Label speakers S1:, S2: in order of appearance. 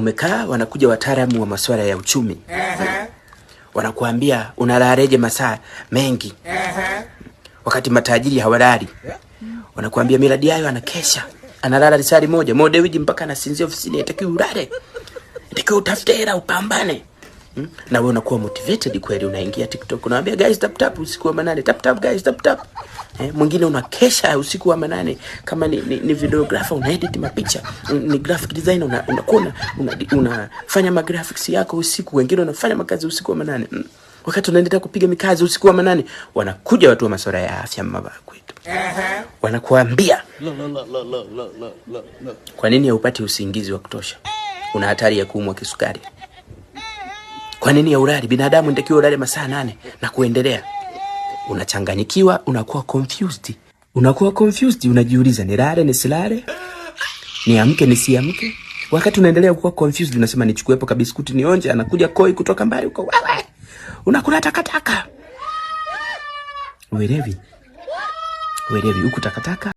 S1: Umekaa, wanakuja wataalamu wa masuala ya uchumi. Wanakuambia unalareje masaa mengi. Wakati matajiri hawalali. Wanakuambia miradi yao anakesha. Analala risali moja, modewiji mpaka anasinzia ofisini, hatakiwi ulale. Hatakiwi utafute hela upambane. Na wewe unakuwa motivated kweli, unaingia TikTok unawaambia guys tap tap usiku wa manane, tap tap guys tap tap. Mwingine unakesha usiku wa manane kama ni videographer, una edit mapicha, ni graphic designer, unafanya ma graphics yako usiku, wengine unafanya makazi usiku wa manane. Wakati unaendelea kupiga mikazi usiku wa manane, wanakuja watu wa masuala ya afya mabaya kwetu. Wanakuambia kwa nini haupati usingizi wa kutosha? Una hatari ya kuumwa kisukari. Kwa nini ya ulali? Binadamu nitakiwa ulale masaa 8 na kuendelea. Unachanganyikiwa, unakuwa confused, unajiuliza nilale nisilale, niamke nisiamke. Wakati unaendelea kuwa confused, unasema nichukuepo kabisa kuti nionje, anakuja koi kutoka mbali huko, wewe unakula takataka. Uelewi huku takataka.